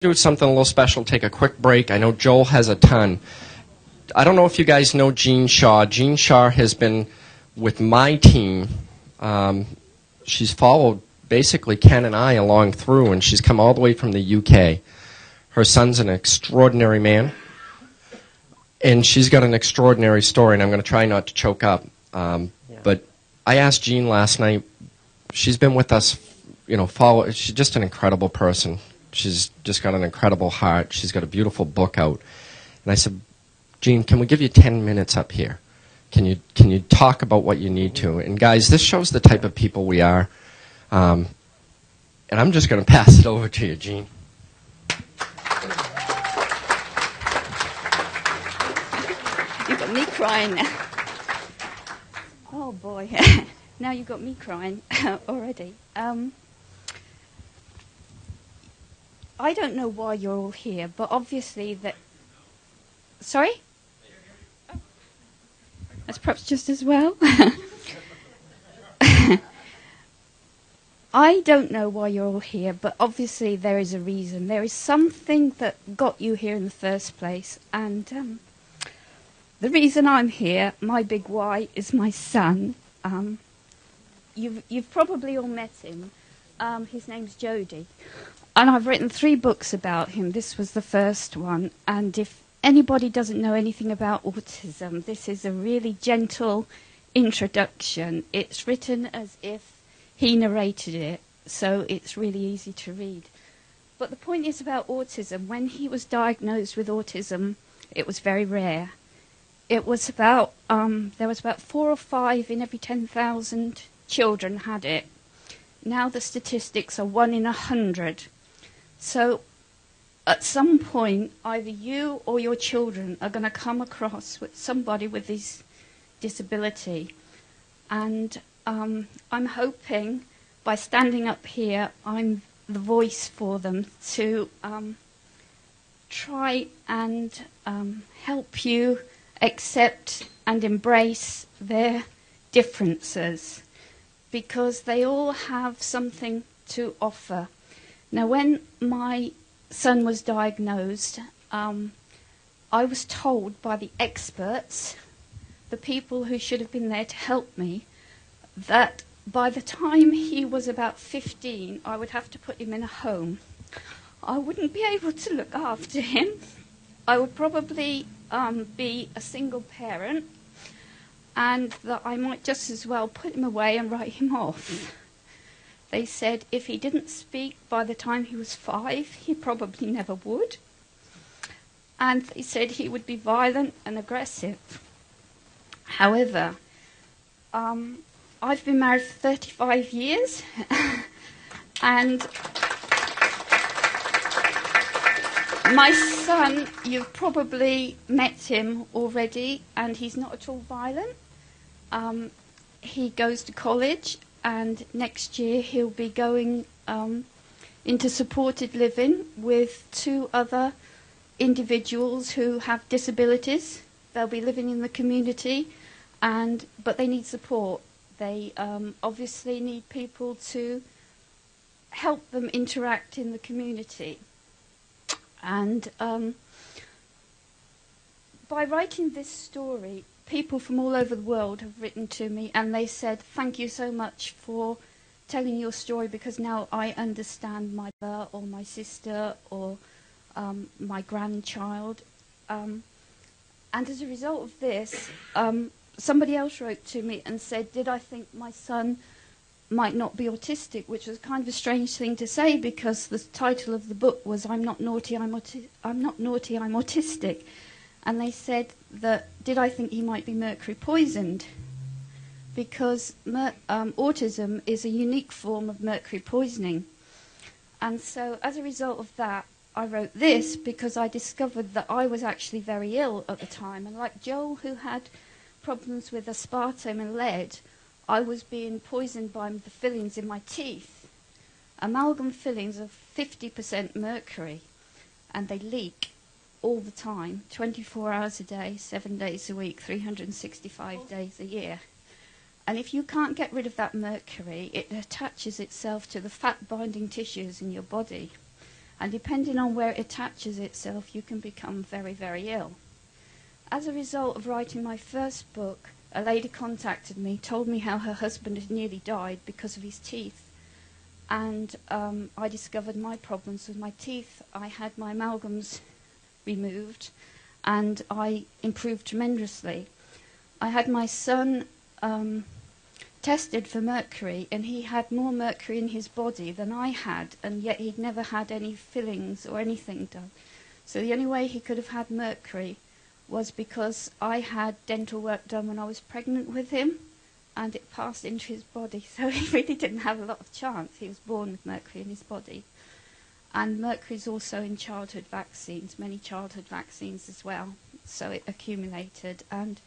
do something a little special, take a quick break. I know Joel has a ton. I don't know if you guys know Jean Shaw. Jean Shaw has been with my team. She's followed basically Ken and I along through, and she's come all the way from the UK. Her son's an extraordinary man, and she's got an extraordinary story, and I'm going to try not to choke up. But I asked Jean last night. She's been with us, she's just an incredible person. She's just got an incredible heart. She's got a beautiful book out. And I said, Jean, can we give you 10 minutes up here? Can you talk about what you need to? And guys, this shows the type of people we are. And I'm just going to pass it over to you, Jean. You got me crying now. Oh boy, now you've got me crying already. I don't know why you're all here, but obviously that... Sorry? Oh. That's perhaps just as well. I don't know why you're all here, but obviously there is a reason. There is something that got you here in the first place, and the reason I'm here, my big why, is my son. You've probably all met him. His name's Jody. And I've written 3 books about him. This was the first one. And if anybody doesn't know anything about autism, this is a really gentle introduction. It's written as if he narrated it, so it's really easy to read. But the point is about autism. When he was diagnosed with autism, it was very rare. It was about, there was about 4 or 5 in every 10,000 children had it. Now the statistics are 1 in 100. So at some point, either you or your children are going to come across with somebody with this disability. And I'm hoping by standing up here, I'm the voice for them to try and help you accept and embrace their differences, because they all have something to offer. Now, when my son was diagnosed, I was told by the experts, the people who should have been there to help me, that by the time he was about 15, I would have to put him in a home. I wouldn't be able to look after him. I would probably be a single parent, and that I might just as well put him away and write him off. They said if he didn't speak by the time he was 5, he probably never would. And they said he would be violent and aggressive. However, I've been married for 35 years, and my son, you've probably met him already, and he's not at all violent. He goes to college, and next year he'll be going into supported living with 2 other individuals who have disabilities. They'll be living in the community, but they need support. They obviously need people to help them interact in the community. And by writing this story, people from all over the world have written to me, and they said, thank you so much for telling your story, because now I understand my brother or my sister or my grandchild. And as a result of this, somebody else wrote to me and said, did I think my son might not be autistic, which was kind of a strange thing to say, because the title of the book was I'm not naughty, I'm autistic. And they said that, did I think he might be mercury poisoned? Because autism is a unique form of mercury poisoning. And so as a result of that, I wrote this, because I discovered that I was actually very ill at the time. And like Joel, who had problems with aspartame and lead, I was being poisoned by the fillings in my teeth. Amalgam fillings are 50% mercury, and they leak all the time, 24 hours a day, 7 days a week, 365 days a year. And if you can't get rid of that mercury, it attaches itself to the fat-binding tissues in your body. And depending on where it attaches itself, you can become very, very ill. As a result of writing my first book, a lady contacted me, told me how her husband had nearly died because of his teeth. And I discovered my problems with my teeth. I had my amalgams removed, and I improved tremendously. I had my son tested for mercury, and he had more mercury in his body than I had, and yet he'd never had any fillings or anything done. So the only way he could have had mercury was because I had dental work done when I was pregnant with him, and it passed into his body. So he really didn't have a lot of chance. He was born with mercury in his body. And mercury is also in childhood vaccines, many childhood vaccines as well. So it accumulated. And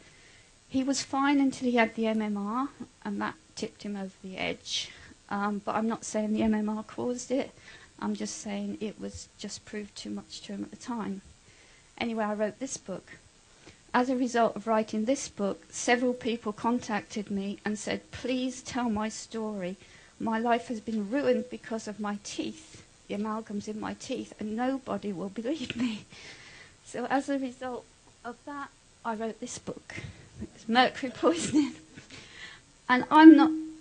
he was fine until he had the MMR, and that tipped him over the edge. But I'm not saying the MMR caused it. I'm just saying it was just proved too much to him at the time. Anyway, I wrote this book. As a result of writing this book, several people contacted me and said, please tell my story. My life has been ruined because of my teeth, the amalgams in my teeth, and nobody will believe me. So as a result of that, I wrote this book. It's mercury poisoning. And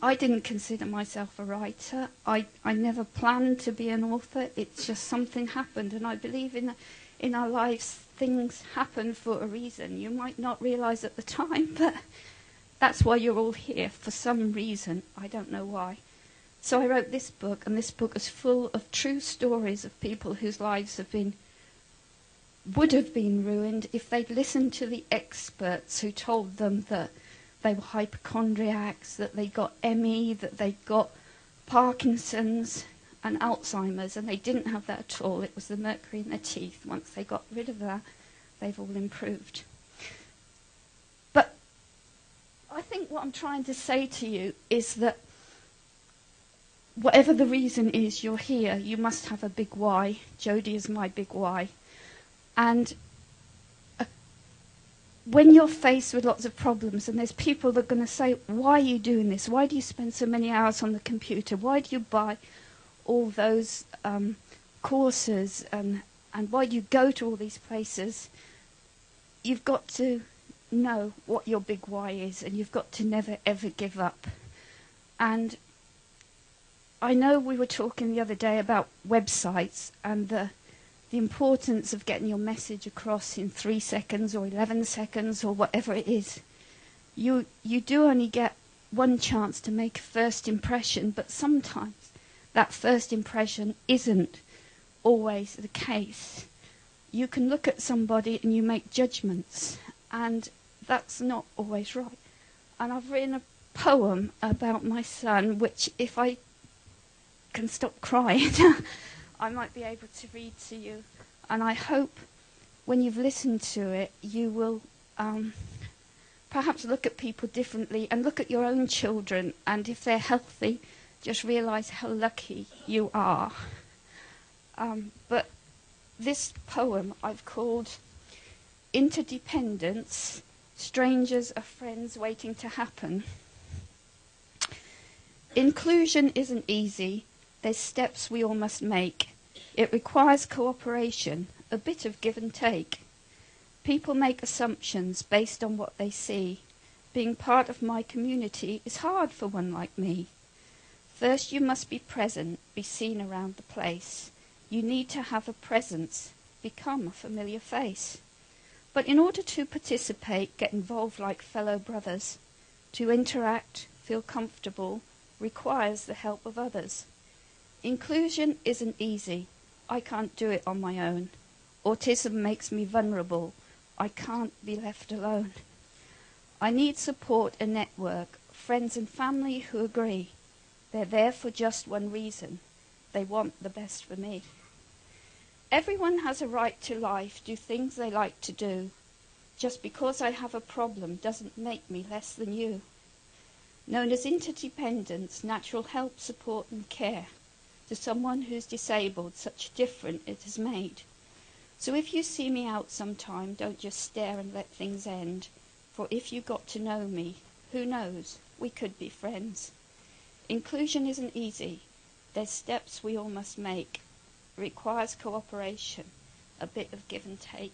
I didn't consider myself a writer. I never planned to be an author. It's just something happened. And I believe in our lives, things happen for a reason. You might not realize at the time, but that's why you're all here, for some reason. I don't know why. So I wrote this book, and this book is full of true stories of people whose lives would have been ruined if they'd listened to the experts who told them that they were hypochondriacs, that they got ME, that they got Parkinson's and Alzheimer's, and they didn't have that at all. It was the mercury in their teeth. Once they got rid of that, they've all improved. But I think what I'm trying to say to you is that whatever the reason is you're here, you must have a big why. Jodie is my big why. And when you're faced with lots of problems, and there's people that are going to say, why are you doing this? Why do you spend so many hours on the computer? Why do you buy all those courses, and why do you go to all these places? You've got to know what your big why is, and you've got to never, ever give up. And I know we were talking the other day about websites and the importance of getting your message across in 3 seconds or 11 seconds or whatever it is. You do only get one chance to make a first impression, but sometimes that first impression isn't always the case. You can look at somebody and you make judgments, and that's not always right. And I've written a poem about my son, which if I can stop crying, I might be able to read to you. And I hope when you've listened to it, you will perhaps look at people differently and look at your own children, and if they're healthy, just realize how lucky you are. But this poem I've called Interdependence, Strangers are Friends Waiting to Happen. Inclusion isn't easy. There's steps we all must make. It requires cooperation, a bit of give and take. People make assumptions based on what they see. Being part of my community is hard for one like me. First, you must be present, be seen around the place. You need to have a presence, become a familiar face. But in order to participate, get involved like fellow brothers. To interact, feel comfortable, requires the help of others. Inclusion isn't easy. I can't do it on my own. Autism makes me vulnerable. I can't be left alone. I need support and network, friends and family who agree. They're there for just one reason. They want the best for me. Everyone has a right to life, do things they like to do. Just because I have a problem doesn't make me less than you. Known as interdependence, natural help, support and care. To someone who's disabled, such a difference it has made. So if you see me out sometime, don't just stare and let things end. For if you got to know me, who knows, we could be friends. Inclusion isn't easy. There's steps we all must make. requires cooperation, a bit of give and take.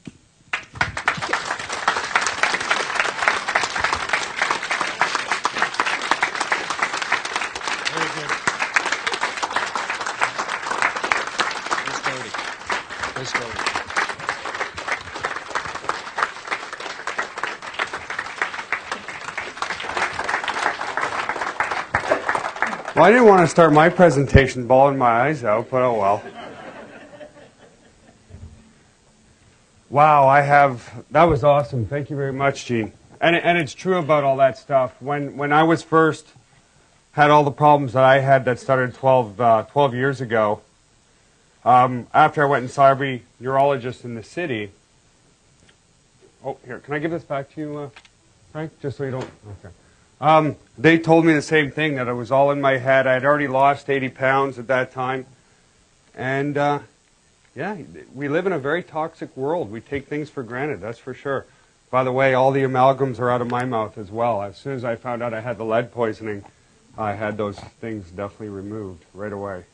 Very good. Miss Cody. Well, I didn't want to start my presentation bawling my eyes out, but oh well. Wow, that was awesome. Thank you very much, Gene. And it's true about all that stuff. When I was first had all the problems that I had that started 12 years ago, after I went and saw every neurologist in the city. Oh, here, can I give this back to you, Frank? Just so you don't, okay. They told me the same thing, that it was all in my head. I had already lost 80 pounds at that time. And, yeah, we live in a very toxic world. We take things for granted, that's for sure. By the way, all the amalgams are out of my mouth as well. As soon as I found out I had the lead poisoning, I had those things definitely removed right away.